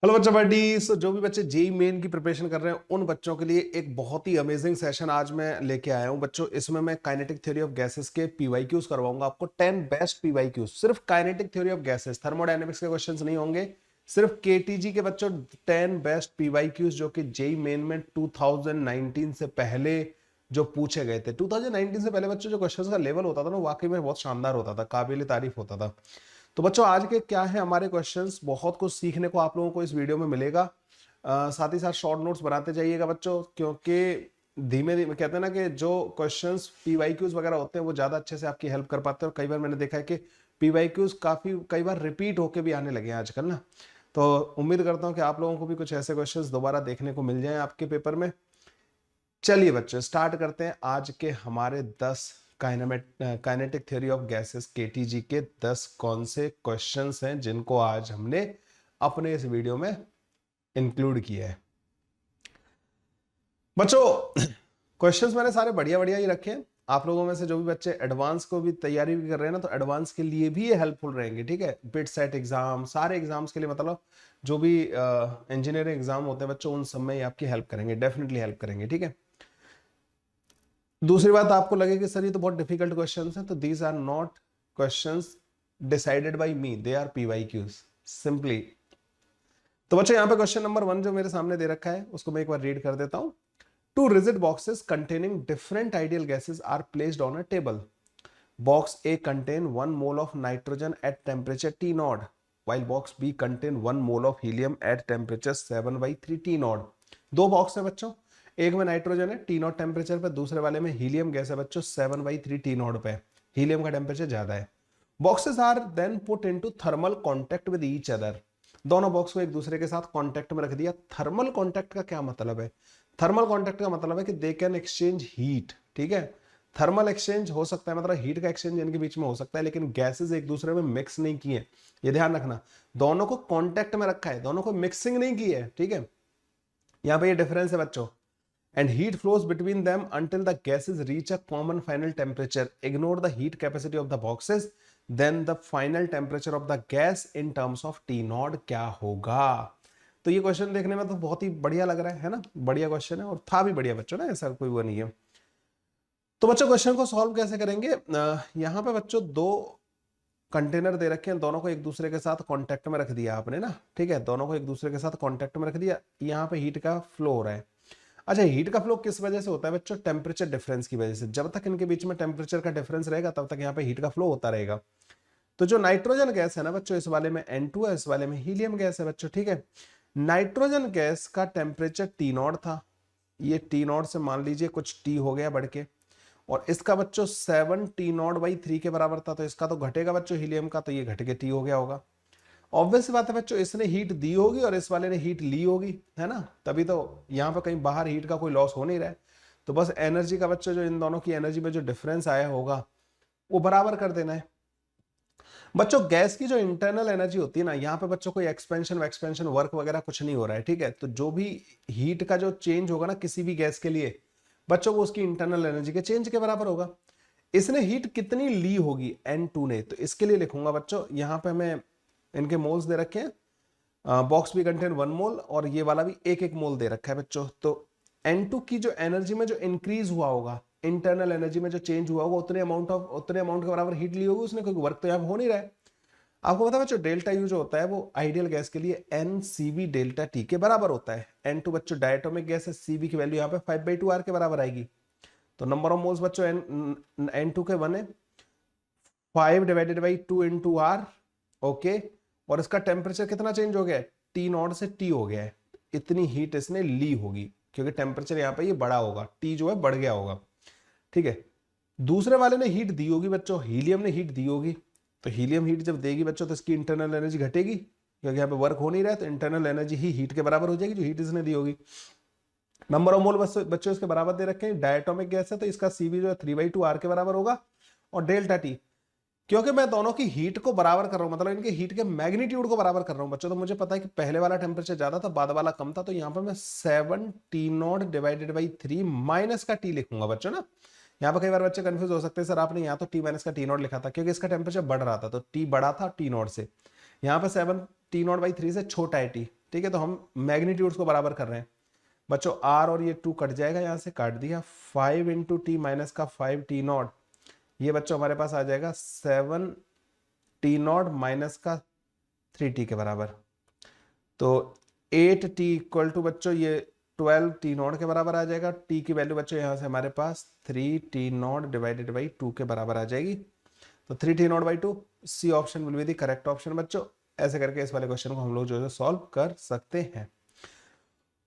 Hello बच्चा buddies. जो भी बच्चे जेई मेन की प्रिपरेशन कर रहे हैं उन बच्चों के लिए एक बहुत ही अमेजिंग सेशन आज मैं लेके आया हूं बच्चों। इसमें मैं काइनेटिक थ्योरी ऑफ गैसेस के पीवाईक्यूज करवाऊंगा आपको 10 बेस्ट पीवाईक्यूज। सिर्फ kinetic theory of gases, thermodynamics के क्वेश्चंस नहीं होंगे। सिर्फ केटीजी के बच्चों 10 बेस्ट पीवाईक्यूज जो कि जेई मेन में 2019 से पहले जो पूछे गए थे। 2019 से पहले बच्चों जो क्वेश्चंस का लेवल होता था ना, वाकई में बहुत शानदार होता था, काबिल तारीफ होता था। तो बच्चों आज के क्या है हमारे क्वेश्चंस, बहुत कुछ सीखने को आप लोगों को इस वीडियो में मिलेगा। साथ ही साथ शॉर्ट नोट्स बनाते जाइएगा बच्चों, क्योंकि धीमे धीमे कहते हैं ना कि जो क्वेश्चंस पीवाईक्यूज वगैरह होते हैं वो ज्यादा अच्छे से आपकी हेल्प कर पाते हैं। और कई बार मैंने देखा है कि पीवाईक्यूज काफी कई बार रिपीट होके भी आने लगे हैं आजकल ना। तो उम्मीद करता हूँ कि आप लोगों को भी कुछ ऐसे क्वेश्चंस दोबारा देखने को मिल जाए आपके पेपर में। चलिए बच्चों स्टार्ट करते हैं आज के हमारे 10 kinetic theory of gases KTG के 10 कौन से क्वेश्चंस हैं जिनको आज हमने अपने इस वीडियो में इंक्लूड किया है। बच्चों क्वेश्चंस मैंने सारे बढ़िया बढ़िया ही रखे हैं। आप लोगों में से जो भी बच्चे एडवांस को भी तैयारी भी कर रहे हैं ना, तो एडवांस के लिए भी ये हेल्पफुल रहेंगे। ठीक है, बिट सेट एग्जाम, सारे एग्जाम्स के लिए, मतलब जो भी इंजीनियरिंग एग्जाम होते हैं बच्चों, उन सब में ये आपकी हेल्प करेंगे, डेफिनेटली हेल्प करेंगे। ठीक है, दूसरी बात आपको लगे कि सर ये तो बहुत डिफिकल्ट क्वेश्चंस हैं, तो these are not questions decided by me, they are PYQs simply. तो बच्चों यहाँ पे क्वेश्चन नंबर 1 जो मेरे सामने दे रखा है उसको मैं एक बार रीड कर देता हूं। Two rigid boxes containing different ideal gases are placed on a table. Box A contain 1 mole of nitrogen at temperature T naught, while box B contain 1 mole of helium at temperature 7/3 T naught. दो box है बच्चों, एक में nitrogen है T not temperature पे, दूसरे वाले में हीलियम गैस है बच्चों 7/3 T नॉट पे। हीलियम का टेम्परेचर ज्यादा है। Boxes are then put into thermal contact with each other. दोनों बॉक्स को एक दूसरे के साथ कॉन्टेक्ट में रख दिया। थर्मल कॉन्टेक्ट का क्या मतलब है? थर्मल कॉन्टेक्ट का मतलब है कि दे कैन एक्सचेंज हीट। ठीक है, थर्मल एक्सचेंज हो सकता है, मतलब हीट का एक्सचेंज इनके बीच में हो सकता है, लेकिन गैसेस एक दूसरे में मिक्स नहीं किए। ये ध्यान रखना, दोनों को कॉन्टेक्ट में रखा है, दोनों को मिक्सिंग नहीं की है। ठीक है, यहां पे ये डिफरेंस है बच्चों। And heat flows between them until the gases reach a common final temperature. Ignore the heat capacity of the boxes. Then the final temperature of the gas in terms of T naught क्या होगा? तो ये question देखने में तो बहुत ही बढ़िया लग रहा है ना, बढ़िया क्वेश्चन है और था भी बढ़िया बच्चों ना, ऐसा कोई वो नहीं है। तो बच्चों क्वेश्चन को सॉल्व कैसे करेंगे? यहाँ पे बच्चों दो कंटेनर दे रखे हैं, दोनों को एक दूसरे के साथ कांटेक्ट में रख दिया आपने ना। ठीक है, दोनों को एक दूसरे के साथ कांटेक्ट में रख दिया। यहाँ पे हीट का फ्लो हो रहा है। अच्छा, हीट का फ्लो किस वजह से होता है बच्चों? टेम्परेचर डिफरेंस की वजह से। जब तक इनके बीच में टेम्परेचर का डिफरेंस रहेगा तब तक यहाँ पे हीट का फ्लो होता रहेगा। तो जो नाइट्रोजन गैस है ना बच्चों, इस वाले में N2 है, इस वाले में हीलियम गैस है बच्चों। ठीक है, नाइट्रोजन गैस का टेम्परेचर T नॉट था, ये T नॉट से मान लीजिए कुछ T हो गया बढ़ के, और इसका बच्चों 7T0/3 के बराबर था, तो इसका तो घटेगा बच्चों हीलियम का, तो ये घट के T हो गया होगा। ऑब्वियस बात है बच्चों, इसने हीट दी होगी और इस वाले ने हीट ली होगी, है ना, तभी तो यहाँ पे कहीं बाहर हीट का कोई लॉस हो नहीं रहा है। तो बस एनर्जी का बच्चों, जो इन दोनों की एनर्जी में जो डिफरेंस आया होगा वो बराबर कर देना है। बच्चों गैस की जो इंटरनल एनर्जी होती है ना, यहाँ पे बच्चों कोई एक्सपेंशन वर्क वगैरह कुछ नहीं हो रहा है। ठीक है, तो जो भी हीट का जो चेंज होगा ना किसी भी गैस के लिए बच्चों, वो उसकी इंटरनल एनर्जी के चेंज के बराबर होगा। इसने हीट कितनी ली होगी N2 ने, तो इसके लिए लिखूंगा बच्चों, यहाँ पे हमें इनके मोल्स दे रखे हैं। बॉक्स भी कंटेन 1 मोल और ये वाला भी 1 मोल दे रखा है बच्चों। तो N2 की जो एनर्जी में जो इंक्रीज हुआ होगा, इंटरनल एनर्जी में जो चेंज हुआ होगा, उतने अमाउंट के बराबर हीट ली होगी उसने, क्योंकि वर्क तो यहाँ हो नहीं रहा है। आपको पता है बच्चों, डेल्टा यू जो होता है वो आइडियल गैस के लिए NCV डेल्टा T के बराबर होता है। N2 बच्चों डायटोमिक गैस है, CV की वैल्यू यहाँ पे 5/2R के बराबर आएगी। तो नंबर ऑफ मोल्स बच्चों N2 के 1 है, 5/2 R। ओके, और इसका टेम्परेचर कितना चेंज हो गया है? T नॉट से T हो गया है। इतनी हीट इसने ली होगी, क्योंकि टेम्परेचर यहाँ पे ये बड़ा होगा, T जो है बढ़ गया होगा। ठीक है, दूसरे वाले ने हीट दी होगी बच्चों, हीलियम ने हीट दी होगी। तो हीलियम हीट जब देगी बच्चों तो इसकी इंटरनल एनर्जी घटेगी, क्योंकि यहाँ पे वर्क हो नहीं रहा है, तो इंटरनल एनर्जी ही हीट के बराबर हो जाएगी जो हीट इसने दी होगी। नंबर ऑफ मोल बच्चों इसके बराबर दे रखे हैं, डायटोमिक गैस है तो इसका CV जो है 3/2R के बराबर होगा, और डेल्टा T, क्योंकि मैं दोनों की हीट को बराबर कर रहा हूं, मतलब इनके हीट के मैग्नीट्यूड को बराबर कर रहा हूं बच्चों, तो मुझे पता है कि पहले वाला टेम्परेचर ज्यादा था, बाद वाला कम था, तो यहाँ पर मैं 7T0/3 माइनस का T लिखूंगा बच्चों ना। यहाँ पर कई बार बच्चे कंफ्यूज हो सकते हैं, सर आपने यहाँ तो T माइनस का T0 लिखा था, क्योंकि इसका टेम्परेचर बढ़ रहा था, तो T बड़ा था T0 से। यहाँ पे 7T0/3 से छोटा है T। ठीक है, तो हम मैग्नीट्यूड्स को बराबर कर रहे हैं बच्चों। r और ये 2 कट जाएगा, यहां से काट दिया, 5 इंटू टी माइनस का 5 टी नॉट, ये बच्चों हमारे पास आ जाएगा 7 टी नॉट माइनस का 3t के बराबर। तो 8t इक्वल टू बच्चों ये 12 टी नॉट के बराबर आ जाएगा। t की वैल्यू बच्चों यहाँ से हमारे पास 3t नॉट डिवाइडेड बाई 2 के बराबर आ जाएगी। तो 3t naught by 2, C option will be the correct option बच्चों। ऐसे करके इस वाले क्वेश्चन को हम लोग जो है सॉल्व कर सकते हैं।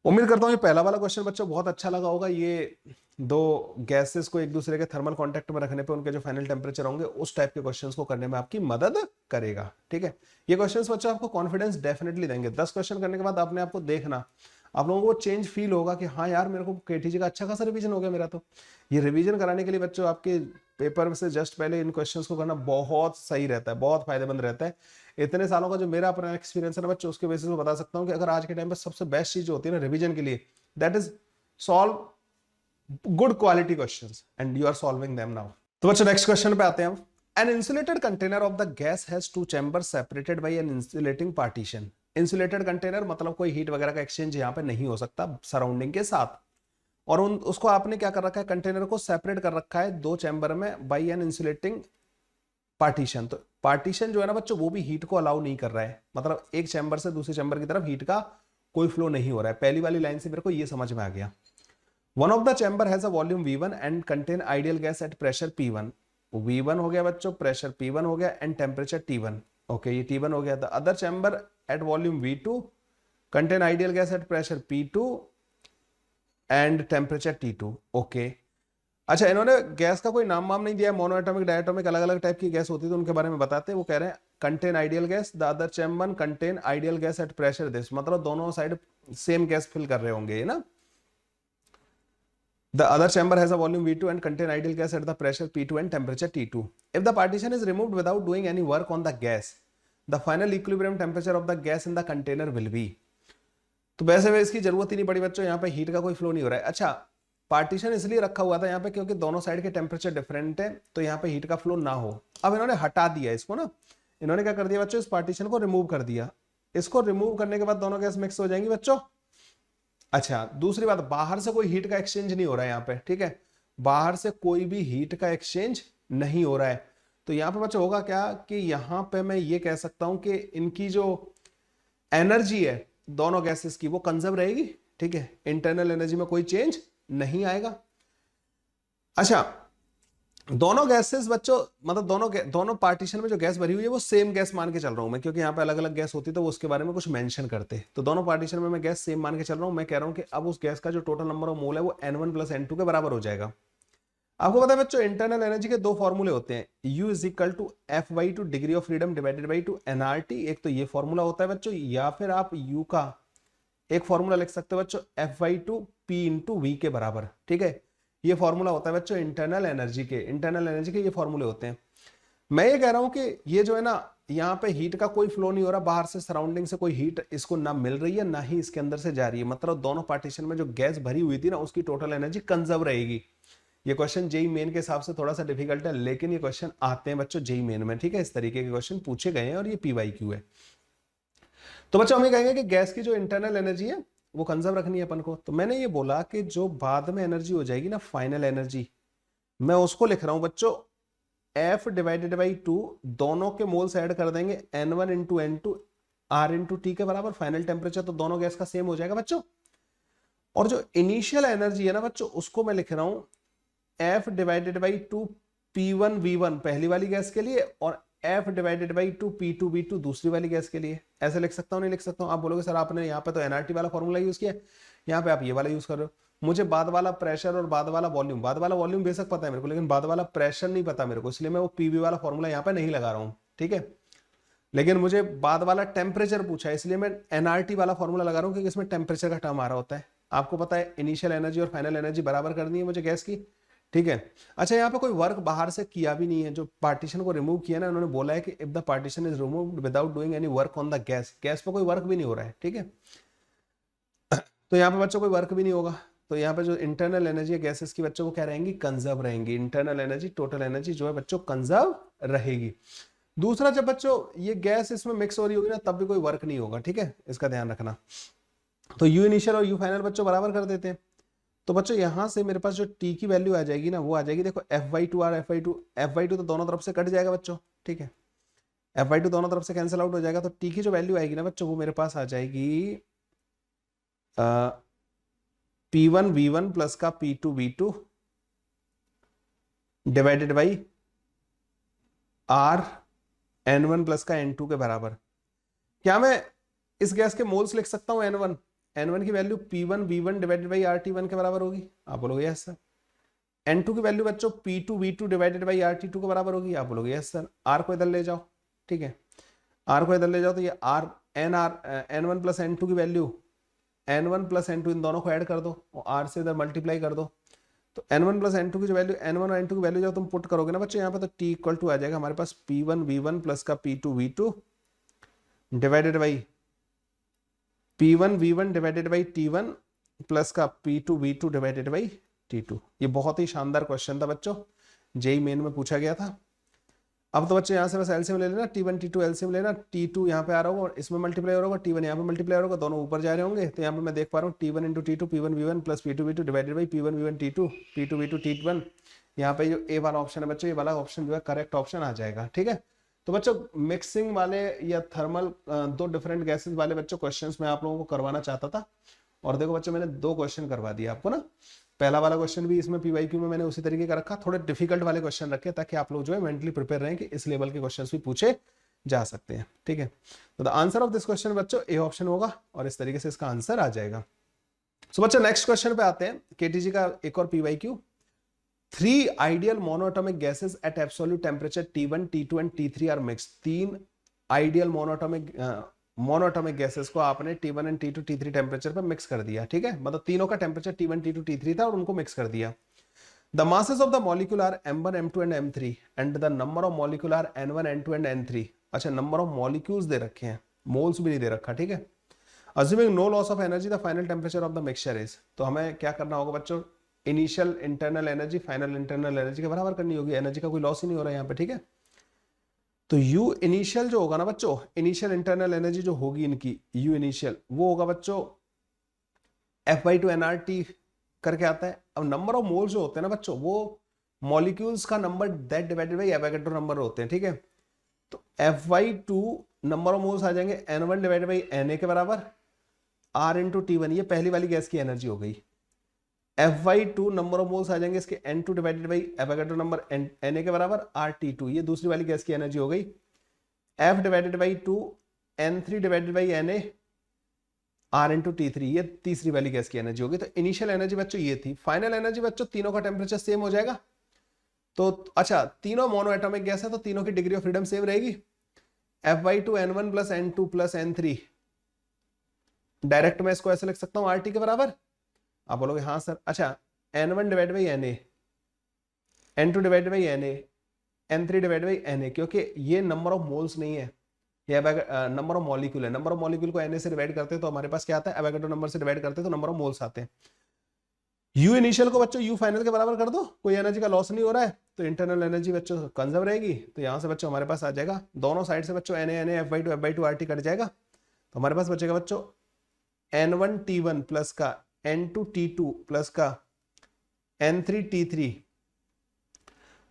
उम्मीद करता हूँ ये पहला वाला क्वेश्चन बच्चों बहुत अच्छा लगा होगा। ये दो गैसेस को एक दूसरे के थर्मल कांटेक्ट में रखने पे उनके जो फाइनल टेम्परेचर होंगे उस टाइप के क्वेश्चंस को करने में आपकी मदद करेगा। ठीक है, ये क्वेश्चंस बच्चों आपको कॉन्फिडेंस डेफिनेटली देंगे। 10 क्वेश्चन करने के बाद आपने आपको देखना, आप लोगों को चेंज फील होगा कि हाँ यार मेरे को केटीजी का अच्छा खासा रिवीजन हो गया मेरा। तो ये रिवीजन कराने के लिए बच्चों आपके पेपर से जस्ट पहले इन क्वेश्चंस को करना बहुत सही रहता है, बहुत फायदेमंद रहता है। इतने सालों का जो मेरा अपना एक्सपीरियंस है ना बच्चों, उसके बेसिस पे बता सकता हूँ कि अगर आज के टाइम पे सबसे बेस्ट चीज जो होती है ना रिवीजन के लिए, that is solve good quality questions and you are solving them now. तो बच्चों नेक्स्ट क्वेश्चन पे आते हैं हम। An insulated container of the gas has 2 chamber separated by an insulating partition. Insulated container मतलब कोई हीट वगैरह का एक्सचेंज यहाँ पे नहीं हो सकता सराउंडिंग के साथ, और उसको आपने क्या कर रखा है, कंटेनर को सेपरेट कर रखा है 2 चैम्बर में बाय एन इंसुलेटिंग पार्टीशन। तो पार्टीशन जो है ना बच्चों वो भी हीट को अलाउ नहीं कर रहा है, मतलब एक चैम्बर से दूसरे चैम्बर की तरफ हीट का कोई फ्लो नहीं हो रहा है। पहली वाली लाइन से मेरे को ये समझ में आ गया। One of the chamber has a volume V1 and contain ideal gas at pressure P1। V1 हो गया बच्चों, प्रेशर P1 हो गया एंड टेम्परेचर T1। ओके, ये T1 हो गया। The other chamber at volume V2 contain ideal gas at pressure P2 and temperature T2। Okay, अच्छा इन्होंने गैस का कोई नाम वाम नहीं दिया, मोनोएटॉमिक डायटोमिक अलग अलग टाइप की गैस होती है तो उनके बारे में बताते हैं। वो कह रहे हैं contain ideal gas, the other chamber contain ideal gas at pressure this, मतलब दोनों साइड सेम गैस फिल कर रहे होंगे ना। The other chamber has a volume V2 and contain ideal gas at the pressure P2 and temperature T2. If the partition is removed without doing any work on the gas, the final equilibrium temperature of the gas in the container will be। तो वैसे में इसकी जरूरत ही नहीं पड़ी बच्चों, यहाँ पे हीट का कोई फ्लो नहीं हो रहा है। अच्छा, पार्टीशन इसलिए रखा हुआ था यहाँ पे क्योंकि दोनों साइड के टेम्परेचर डिफरेंट है, तो यहाँ पे हीट का फ्लो ना हो। अब इन्होंने हटा दिया इसको ना, इन्होंने क्या कर दिया बच्चों, इस पार्टीशन को रिमूव कर दिया। इसको रिमूव करने के बाद दोनों गैस मिक्स हो जाएंगी बच्चों। अच्छा, दूसरी बात, बाहर से कोई हीट का एक्सचेंज नहीं हो रहा है यहाँ पे। ठीक है, बाहर से कोई भी हीट का एक्सचेंज नहीं हो रहा है। तो यहाँ पे बच्चों होगा क्या कि यहाँ पे मैं ये कह सकता हूं कि इनकी जो एनर्जी है दोनों गैसेस की वो कंजर्व रहेगी। ठीक है, इंटरनल एनर्जी में कोई चेंज नहीं आएगा। अच्छा, दोनों गैसेस बच्चों मतलब दोनों पार्टीशन में जो गैस भरी हुई है वो सेम गैस मान के चल रहा हूं मैं, क्योंकि यहाँ पे अलग अलग गैस होती तो वो उसके बारे में कुछ मेंशन करते। तो दोनों पार्टीशन में मैं गैस सेम मान के चल रहा हूं। मैं कह रहा हूं कि अब उस गैस का जो टोटल नंबर ऑफ मोल है वो N1 प्लस N2 के बराबर हो जाएगा। आपको पता है बच्चों इंटरनल एनर्जी के दो फॉर्मूले होते हैं, U is equal to F/2 degree of freedom divided by 2 nRT। एक तो ये फॉर्मूला होता है बच्चों, या फिर आप U का एक फॉर्मूला लिख सकते हो बच्चों F/2 P इंटू V के बराबर। ठीक है, ये फॉर्मूला होता है बच्चों इंटरनल एनर्जी के ये फॉर्मूले होते हैं। मैं ये कह रहा हूं कि ये जो है ना यहाँ पे हीट का कोई फ्लो नहीं हो रहा, बाहर से सराउंडिंग से कोई हीट इसको ना मिल रही है ना ही इसके अंदर से जा रही है, मतलब दोनों पार्टीशन में जो गैस भरी हुई थी ना उसकी टोटल एनर्जी कंजर्व रहेगी। ये क्वेश्चन जेई मेन के हिसाब से थोड़ा सा डिफिकल्ट है, लेकिन ये क्वेश्चन आते हैं बच्चों जेई मेन में। ठीक है, इस तरीके के क्वेश्चन पूछे गए हैं और ये PYQ है। तो बच्चों हम ये कहेंगे कि गैस की जो इंटरनल एनर्जी है वो कंजर्व रखनी है अपन को। तो मैंने ये बोला कि जो बाद में एनर्जी हो जाएगी ना फाइनल एनर्जी, मैं उसको लिख रहा हूं बच्चों F डिवाइडेड बाई 2, दोनों के मोल्स ऐड कर देंगे N1 into N2 R into T के बराबर। फाइनल टेम्परेचर तो दोनों गैस का सेम हो जाएगा बच्चों। और जो इनिशियल एनर्जी है ना बच्चों उसको मैं लिख रहा हूं F divided by 2 P1 V1 पहली वाली गैस के लिए और F divided by 2 P2 V2 दूसरी वाली गैस के लिए। ऐसे लिख सकता हूँ नहीं लिख सकता हूँ? आप बोलोगे सर आपने यहाँ पे तो NRT वाला फॉर्मूला यूज किया, यहाँ पे आप ये वाला यूज कर रहे हो। मुझे बाद वाला प्रेशर और बाद वाला वॉल्यूम बेशक पता है मेरे को, लेकिन बाद वाला प्रेशर नहीं पता मेरे को, इसलिए मैं वो PV वाला फॉर्मूला यहाँ पे नहीं लगा रहा हूँ। ठीक है, लेकिन मुझे बाद वाला टेम्परेचर पूछा है इसलिए मैं NRT वाला फॉर्मूला लगा रहा हूँ क्योंकि इसमें टेम्परेचर का टर्म आ रहा होता है। आपको पता है इनिशियल एनर्जी और फाइनल एनर्जी बराबर करनी है मुझे गैस की। ठीक है, अच्छा यहाँ पे कोई वर्क बाहर से किया भी नहीं है, जो पार्टीशन को रिमूव किया ना उन्होंने बोला है कि if the partition is removed without doing any work on the gas, gas पे कोई वर्क भी नहीं हो रहा है। ठीक है, तो यहाँ पे बच्चों कोई वर्क भी नहीं होगा, तो यहाँ पे जो इंटरनल एनर्जी है गैसेस की बच्चों को क्या रहेंगी, कंजर्व रहेंगी। इंटरनल एनर्जी टोटल एनर्जी जो है बच्चों कंजर्व रहेगी। दूसरा, जब बच्चों ये गैस इसमें मिक्स हो रही होगी ना तब भी कोई वर्क नहीं होगा, ठीक है, इसका ध्यान रखना। तो यू इनिशियल और यू फाइनल बच्चों बराबर कर देते हैं। तो बच्चों यहां से मेरे पास जो टी की वैल्यू आ जाएगी ना वो आ जाएगी, देखो F/2 और F/2 तो दोनों तरफ से कट जाएगा बच्चों, ठीक है, F/2 दोनों तरफ से कैंसिल आउट हो जाएगा। तो टी की जो वैल्यू आएगी ना बच्चों वो मेरे पास आ जाएगी P1V1 प्लस का P2V2 divided by RN1 plus का N2 के बराबर। क्या मैं इस गैस के मोल्स लिख सकता हूं N1 की value P1V1 divided by RT1 के बराबर होगी? आप बोलोगे यस सर। N2 की वैल्यू बच्चों P2V2 डिवाइडेड बाई RT2 के बराबर होगी? आप बोलोगे यस सर। R को इधर ले जाओ, ठीक है, R को इधर ले जाओ तो ये N1 प्लस N2 की वैल्यू N1 प्लस N2 इन दोनों को ऐड कर दो और R से इधर मल्टीप्लाई कर दो। तो N1 प्लस N2 की जो वैल्यू N1 और N2 की वैल्यू जब तुम पुट करोगे ना बच्चों यहाँ पे, तो T इक्वल टू आ जाएगा हमारे पास P1V1 प्लस का P2V2 divided by P1V1 divided by T1 plus का P2V2 डिवाइडेड बाई T2। ये बहुत ही शानदार क्वेश्चन था बच्चों, जेई मेन में पूछा गया था। अब तो बच्चों यहाँ से बस एलसीएम ले लेना, T1 T2 एलसीएम लेना, T2 यहाँ पे आ रहा होगा, इसमें मल्टीप्लाई हो रहा होगा, T1 यहाँ पे मल्टीप्लाई हो रहा होगा, दोनों ऊपर जा रहे होंगे। तो यहाँ पे मैं देख पा रहा हूँ T1 into T2 P1V1 plus P2V2 divided by P1V1 T2 P2V2 T1। यहाँ पे जो ए वाला ऑप्शन है बच्चों, ये वाला ऑप्शन जो है करेक्ट ऑप्शन आ जाएगा, ठीक है। तो बच्चों मिक्सिंग वाले या थर्मल दो डिफरेंट गैसेस वाले बच्चों क्वेश्चंस मैं आप लोगों को करवाना चाहता था, और देखो बच्चों मैंने 2 क्वेश्चन करवा दिए आपको ना। पहला वाला क्वेश्चन भी इसमें पीवाईक्यू में मैंने उसी तरीके का रखा, थोड़े डिफिकल्ट वाले क्वेश्चन रखे ताकि आप लोग जो है मेंटली प्रिपेयर रहें कि इस लेवल के क्वेश्चंस भी पूछे जा सकते हैं, ठीक है। तो the answer of this question बच्चों ए ऑप्शन होगा और इस तरीके से इसका आंसर आ जाएगा। सो बच्चों नेक्स्ट क्वेश्चन पे आते हैं, केटीजी का एक और PYQ. 3 ideal monoatomic gases at absolute temperature T1 T2 and T3 are mixed. 3 ideal monoatomic gases को आपने T1 and T2 T3 temperature पर मिक्स कर दिया, ठीक है, मतलब तीनों का टेम्परेचर T1 T2 T3 था और उनको मिक्स कर दिया। The masses of the molecule are M1 M2 and M3 and the number of molecule are N1 N2 and N3। अच्छा, नंबर ऑफ मॉलिक्यूल्स दे रखे हैं, मोल्स भी नहीं दे रखा, ठीक है। Assuming no loss of energy the final temperature of the mixture is. तो हमें क्या करना होगा बच्चों, initial internal energy final internal energy के बराबर करनी होगी, एनर्जी का कोई लॉस ही नहीं हो रहा है यहाँ पे, ठीक है। तो यू इनिशियल जो होगा ना बच्चों, इनिशियल इंटरनल एनर्जी जो होगी इनकी यू इनिशियल, वो होगा बच्चों F/2 nRT करके आता है। अब नंबर ऑफ मोल्स जो होते हैं ना बच्चों, वो मॉलिक्यूल्स का number that divided by Avogadro number होते हैं, ठीक है। तो F/2 नंबर ऑफ मोल्स आ जाएंगे N1 डिवाइडेड बाई Na के बराबर, R इंटू T1, ये पहली वाली गैस की एनर्जी हो गई। F/2 नंबर ऑफ मोल्स आ जाएंगे इसके N2 divided by Avogadro number Na के बराबर, RT2, ये दूसरी वाली गैस की एनर्जी हो गई। F divided by 2 N3 divided by Na R into T3, ये तीसरी वाली गैस की एनर्जी होगी। तो इनिशियल एनर्जी बच्चों ये थी। फाइनल एनर्जी बच्चों तीनों का टेम्परेचर सेम हो जाएगा। तो अच्छा, तीनों मोनो एटॉमिक गैस है तो तीनों की डिग्री ऑफ फ्रीडम सेम रहेगी। F/2 N1 plus N2 plus N3, direct मैं इसको ऐसे लिख सकता हूं RT के बराबर। आप बोलोगे हाँ सर। अच्छा, N1 divide by Na, N2 divide by Na, N3 divide by Na, क्योंकि ये नंबर ऑफ मोल्स नहीं है, ये नंबर ऑफ मॉलिक्यूल है। नंबर ऑफ मॉलिक्यूल को Na से डिवाइड करते हैं तो हमारे पास क्या आता है, एवोगाड्रो नंबर से डिवाइड करते हैं तो नंबर ऑफ मोल्स आते हैं। यू इनिशियल को बच्चों यू फाइनल के बराबर कर दो, कोई एनर्जी का लॉस नहीं हो रहा है, तो इंटरनल एनर्जी बच्चों कंजर्व रहेगी। तो यहां से बच्चों हमारे पास आ जाएगा, दोनों साइड से बच्चों Na F/2 RT कट जाएगा, तो हमारे पास बचेगा बच्चों N1 T1 प्लस का N2 T2 प्लस का N3 T3,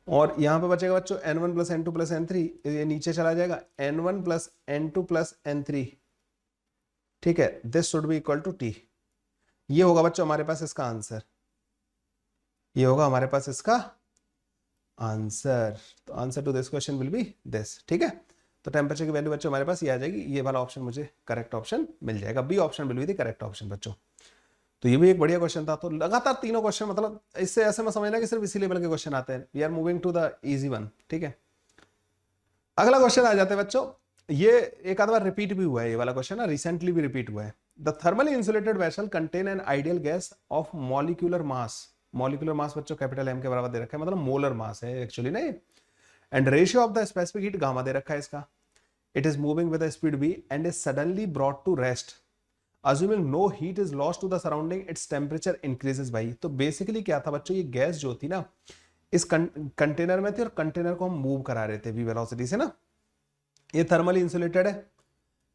और यहां पे बचेगा बच्चों N1 plus N2 plus N3, ये नीचे चला जाएगा N1 plus N2 plus N3, ठीक है। This should be equal to T। ये होगा बच्चों हमारे पास इसका आंसर, ये होगा हमारे पास इसका आंसर। तो answer to this question will be this, ठीक है। तो टेम्परेचर की वैल्यू बच्चों हमारे पास ये आ जाएगी, ये वाला ऑप्शन मुझे करेक्ट ऑप्शन मिल जाएगा, B option will be the correct option बच्चों। तो ये भी एक बढ़िया क्वेश्चन था। तो लगातार तीनों क्वेश्चन, मतलब इससे ऐसे में समझना कि सिर्फ इसी लेवल के क्वेश्चन आते हैं। We are moving to the easy one, ठीक है। अगला क्वेश्चन आ जाते हैं बच्चों, ये एक आध बार रिपीट भी हुआ है, ये वाला क्वेश्चन ना रिसेंटली भी रिपीट हुआ है। The thermally insulated vessel contain an ideal gas off molecular mass. Molecular mass बच्चों कैपिटल M के बराबर दे रखा है, मतलब मोलर मास है एक्चुअली ना, and ratio of the specific heat gamma दे रखा है इसका। It is moving with speed v and is suddenly brought to rest, assuming no heat is lost to the surrounding, its temperature increases by। तो basically क्या था बच्चों, ये gas जो थी ना इस कंटेनर में थी और कंटेनर को हम मूव करा रहे थे v वेलोसिटी से ना, ये थर्मली इंसुलेटेड है,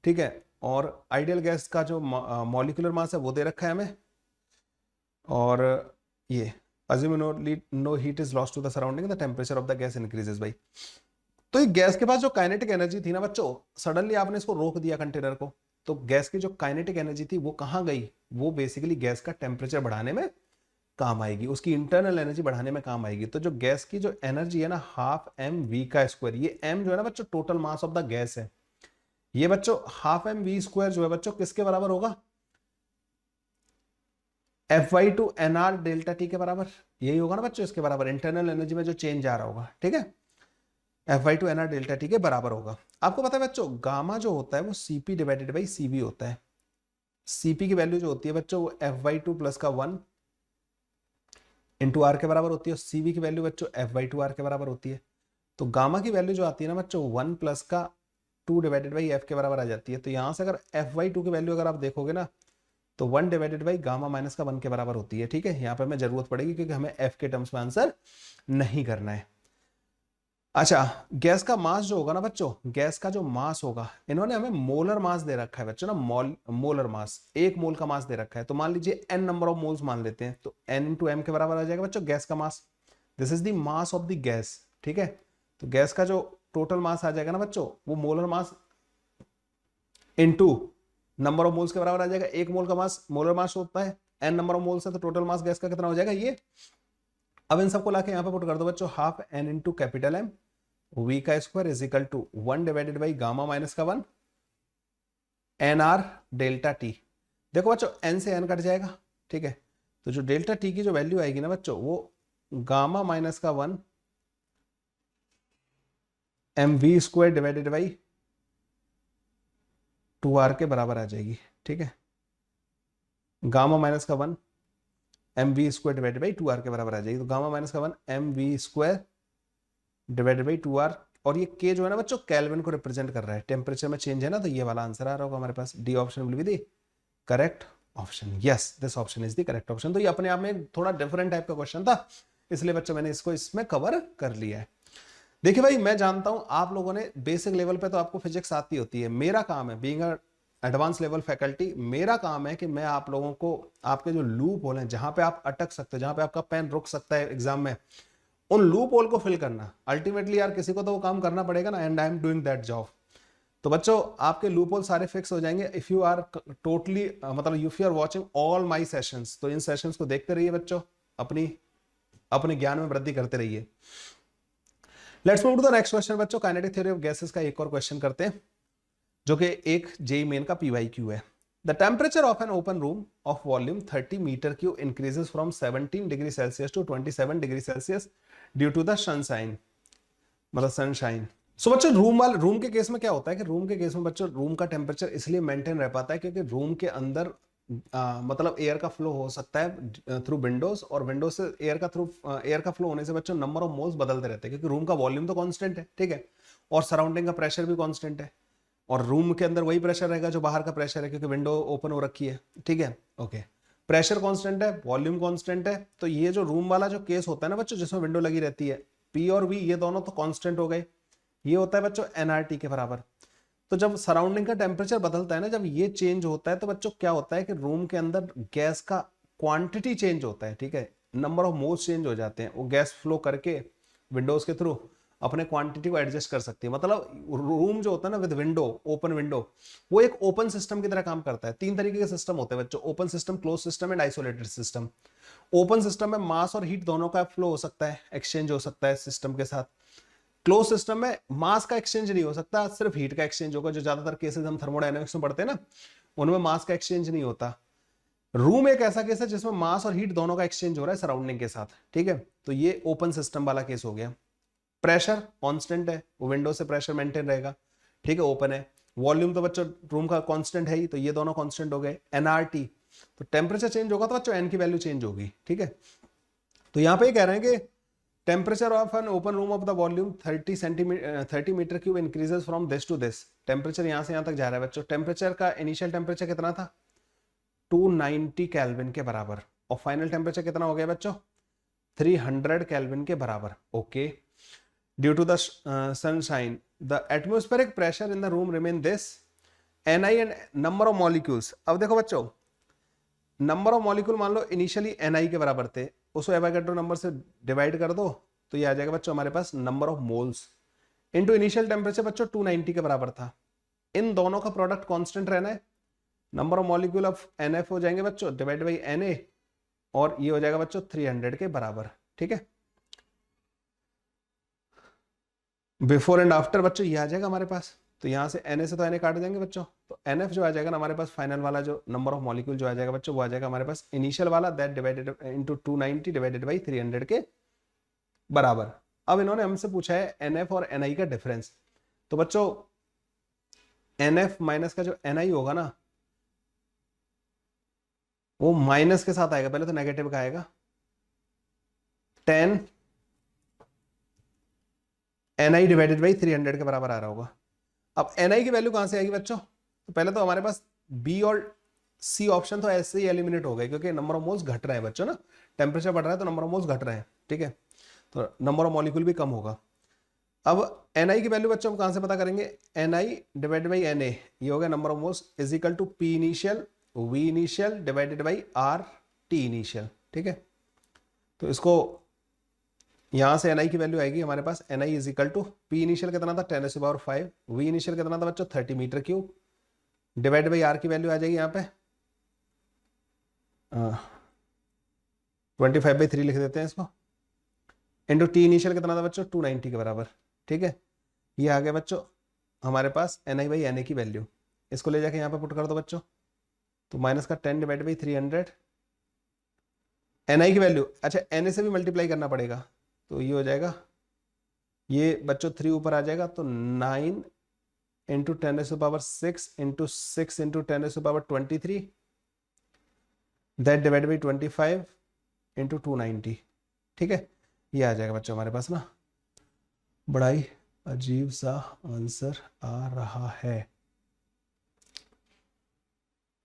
ठीक है। और आइडियल गैस का जो मॉलिक्यूलर मास है वो दे रखा है हमें, और ये assuming no heat is lost to the surrounding, the temperature of the gas increases by। तो ये गैस के पास जो काइनेटिक एनर्जी थी ना बच्चों, सडनली आपने इसको रोक दिया कंटेनर को, तो गैस की जो काइनेटिक एनर्जी थी वो कहां गई? वो बेसिकली गैस का टेम्परेचर बढ़ाने में काम आएगी, उसकी इंटरनल एनर्जी बढ़ाने में काम आएगी। तो जो गैस की जो एनर्जी है ना, हाफ एम वी का स्क्वायर, ये एम जो है ना बच्चों total mass of the gas है, ये बच्चों हाफ एम वी स्क्वायर जो है बच्चों किसके बराबर होगा? F by two N R delta T के बराबर, यही होगा ना बच्चों, इसके बराबर इंटरनल एनर्जी में जो चेंज आ रहा होगा, ठीक है। F by two N R delta T के बराबर होगा। आपको पता है बच्चों गामा जो होता है वो सीपी डिवाइडेड बाई सीवी होता है। सीपी की वैल्यू जो होती है बच्चों वो एफ वाई टू प्लस का 1 इंटू आर के बराबर होती है, और सीवी की वैल्यू बच्चों एफ वाई टू आर के बराबर होती है। तो गामा की वैल्यू जो आती है ना बच्चों 1 प्लस का 2 डिवाइडेड बाई एफ के बराबर आ जाती है। तो यहां से अगर एफ वाई टू की वैल्यू अगर आप देखोगे ना, तो 1 डिवाइडेड बाई गामा माइनस का 1 के बराबर होती है, ठीक है। यहाँ पे हमें जरूरत पड़ेगी क्योंकि हमें एफ के टर्म्स में आंसर नहीं करना है। अच्छा, गैस का मास जो होगा ना बच्चों, गैस का जो मास होगा, इन्होंने हमें मोलर मास दे रखा है बच्चों ना, मोलर मास, एक मोल का मास दे रखा है। तो मान लीजिए एन नंबर ऑफ मोल्स मान लेते हैं, तो एन इंटू एम के बराबर आ जाएगा बच्चों गैस का mass. This is the mass of the gas, ठीक है। तो गैस का जो टोटल मास आ जाएगा ना बच्चों, वो molar mass into number of moles के बराबर आ जाएगा। एक मोल का मास, मोलर मास होता है, एन नंबर ऑफ मोल्स है, तो टोटल मास गैस का कितना हो जाएगा ये। अब इन सबको लाके यहाँ पे पुट कर दो बच्चों, half n into capital M V का square is equal to 1 divided by gamma minus का 1 एन आर डेल्टा टी। देखो बच्चों एन से एन कट जाएगा, ठीक है। तो जो डेल्टा टी की जो वैल्यू आएगी ना बच्चों, वो गामा माइनस का 1 M V square divided by 2r के बराबर आ जाएगी, ठीक है। गामा माइनस का 1 M V square divided by 2r के बराबर आ जाएगी। तो गामा माइनस का 1 M V square divided by 2r, और ये k जो है ना बच्चों केल्विन को रिप्रेजेंट कर रहा है, टेम्परेचर में चेंज है ना, तो ये वाला आंसर आ रहा होगा हमारे पास। D option will be the correct option. Yes, this option is the correct option. तो ये अपने आप में थोड़ा डिफरेंट टाइप का क्वेश्चन था, इसलिए बच्चों मैंने इसको इसमें कवर कर लिया है। देखिए भाई, मैं जानता हूं आप लोगों ने बेसिक लेवल पे तो आपको फिजिक्स आती होती है, मेरा काम है बीइंग एडवांस लेवल फैकल्टी, मेरा काम है कि मैं आप लोगों को आपके जो लूप होल हैं, जहां पे आप अटक सकते हो, जहां पे आपका पेन रुक सकता है एग्जाम में, उन लूप होल को फिल करना। अल्टीमेटली यार किसी को तो वो काम करना पड़ेगा ना, and I am doing that job. तो बच्चों आपके लूप होल सारे फिक्स हो जाएंगे इफ यू आर टोटली, मतलब if you are watching all my sessions. तो इन सेशंस को देखते रहिए बच्चों, अपने ज्ञान में वृद्धि करते रहिए। Let's move to the next question बच्चों। काइनेटिक थ्योरी ऑफ गैसेस का एक और क्वेश्चन करते हैं, जो कि एक जेईई मेन का पीवाईक्यू है। The temperature of an open room of volume 30 metre cube increases from 17 degree Celsius to 27 degree Celsius due to the sunshine, मतलब सनशाइन। सो बच्चों रूम के केस में क्या होता है कि रूम के केस में बच्चों रूम का टेम्परेचर इसलिए मेंटेन रह पाता है क्योंकि रूम के अंदर मतलब एयर का फ्लो हो सकता है थ्रू विंडोज, और विंडोज से एयर का फ्लो होने से बच्चों नंबर ऑफ मोल्स बदलते रहते हैं, क्योंकि रूम का वॉल्यूम तो कांस्टेंट है, ठीक है, और सराउंडिंग का प्रेशर भी कांस्टेंट है, और रूम के अंदर वही प्रेशर रहेगा जो बाहर का प्रेशर है, क्योंकि विंडो ओपन हो रखी है, ठीक है। ओके, प्रेशर कांस्टेंट है, वॉल्यूम कांस्टेंट है। तो ये जो रूम वाला जो केस होता है ना बच्चों, जिसमें विंडो लगी रहती है, पी और वी ये दोनों तो कांस्टेंट हो गए, ये होता है बच्चों एनआरटी के बराबर। तो जब सराउंडिंग का टेम्परेचर बदलता है ना, जब ये चेंज होता है, तो बच्चों क्या होता है कि रूम के अंदर गैस का क्वांटिटी चेंज होता है, ठीक है, नंबर ऑफ मोल्स चेंज हो जाते हैं। वो गैस फ्लो करके विंडोज के थ्रू अपने क्वांटिटी को एडजस्ट कर सकती है। मतलब रूम जो होता है ना विद विंडो, ओपन विंडो, वो एक ओपन सिस्टम की तरह काम करता है। 3 तरीके के सिस्टम होते हैं बच्चों, open system, close system and isolated system. Open system में मास और हीट दोनों का फ्लो हो सकता है, एक्सचेंज हो सकता है सिस्टम के साथ। क्लोज सिस्टम में मास का एक्सचेंज नहीं हो सकता, सिर्फ हीट का एक्सचेंज होगा। जो ज्यादातर केसेस हम थर्मोडायनामिक्स में पढ़ते हैं ना, उनमें मास का एक्सचेंज नहीं होता। रूम एक ऐसा केस है जिसमें मास और हीट दोनों का एक्सचेंज हो रहा है सराउंडिंग के साथ, ठीक है। तो ये ओपन सिस्टम वाला केस हो गया। प्रेशर कांस्टेंट है, वो विंडो से प्रेशर मेंटेन रहेगा, ठीक है, ओपन है। वॉल्यूम तो बच्चों रूम का कांस्टेंट है ही, तो ये दोनोों कांस्टेंट हो गए। एनआरटी, तो टेम्परेचर चेंज होगा तो बच्चों एन की वैल्यू चेंज होगी, ठीक है। तो यहां पे कह रहे हैं कि temperature of an open room of the volume 30 metre cube increases from this to this. Temperature यहां से यहां तक जा रहा है बच्चों। टेम्परेचर का इनिशियल टेम्परेचर कितना था? 290 केल्विन के बराबर, और फाइनल टेम्परेचर कितना हो गया बच्चों? 300 केल्विन के बराबर। Okay, due to the sunshine the atmospheric pressure in the room remain this Ni and number of molecules. अब देखो बच्चों, नंबर ऑफ मॉलिक्यूल मान लो इनिशियली Ni के बराबर थे, उसको एवोगाड्रो नंबर से डिवाइड कर दो तो ये आ जाएगा बच्चों हमारे पास number of moles into initial temperature बच्चों 290 के बराबर था। इन दोनों का प्रोडक्ट कांस्टेंट रहना है, number of molecule of NF हो जाएंगे बच्चों डिवाइड बाई Na, और ये हो जाएगा बच्चों 300 के बराबर। ठीक है, बिफोर एंड आफ्टर बच्चों ये आ जाएगा हमारे पास, तो यहाँ से Na से तो Na काट देंगे बच्चों, तो NF जो आ जाएगा ना हमारे पास फाइनल वाला जो नंबर ऑफ मॉलिक्यूल जो आ जाएगा बच्चों वो आ जाएगा हमारे पास इनिशियल वाला that divided into 290 divided by 300 के बराबर। अब इन्होंने हमसे पूछा है NF और Ni का डिफरेंस, तो बच्चों NF माइनस का जो Ni होगा ना वो माइनस के साथ आएगा, पहले तो नेगेटिव का आएगा 10 Ni डिवाइडेड बाई 300 के बराबर आ रहा होगा। अब Ni की वैल्यू कहां से आएगी बच्चों, तो पहले तो हमारे पास बी और सी ऑप्शन तो ऐसे ही एलिमिनेट हो गए क्योंकि नंबर ऑफ मोल्स घट रहा है बच्चों ना, टेम्परेचर बढ़ रहा है तो नंबर ऑफ मोल्स घट रहे हैं। ठीक है, तो नंबर ऑफ मॉलिक्यूल भी कम होगा। अब Ni की वैल्यू बच्चों हम कहां से पता करेंगे, Ni डिवाइडेड बाई Na ये हो गया number of moles is equal to P initial V initial divided by R T initial. ठीक है, तो इसको यहां से Ni की वैल्यू आएगी हमारे पास Ni is equal to P initial कितना था 10⁵, V इनिशियल कितना था बच्चों 30 metre cube, divide by R की वैल्यू आ जाएगी यहाँ पे 25/3 लिख देते हैं इसको, इंटू T इनिशियल कितना था बच्चों 290 के बराबर। ठीक है, ये आ गया बच्चों हमारे पास Ni बाई Na की वैल्यू, इसको ले जाके यहाँ पे पुट कर दो बच्चों, तो माइनस का 10 डिवाइड बाई 300 Ni की वैल्यू, अच्छा Na से भी मल्टीप्लाई करना पड़ेगा, तो ये हो जाएगा, ये बच्चों 3 ऊपर आ जाएगा तो 9 into 10⁶ into 6 into 10⁻23 that divide by 25 into 290। ठीक है, ये आ जाएगा बच्चों हमारे पास ना, बड़ा ही अजीब सा आंसर आ रहा है।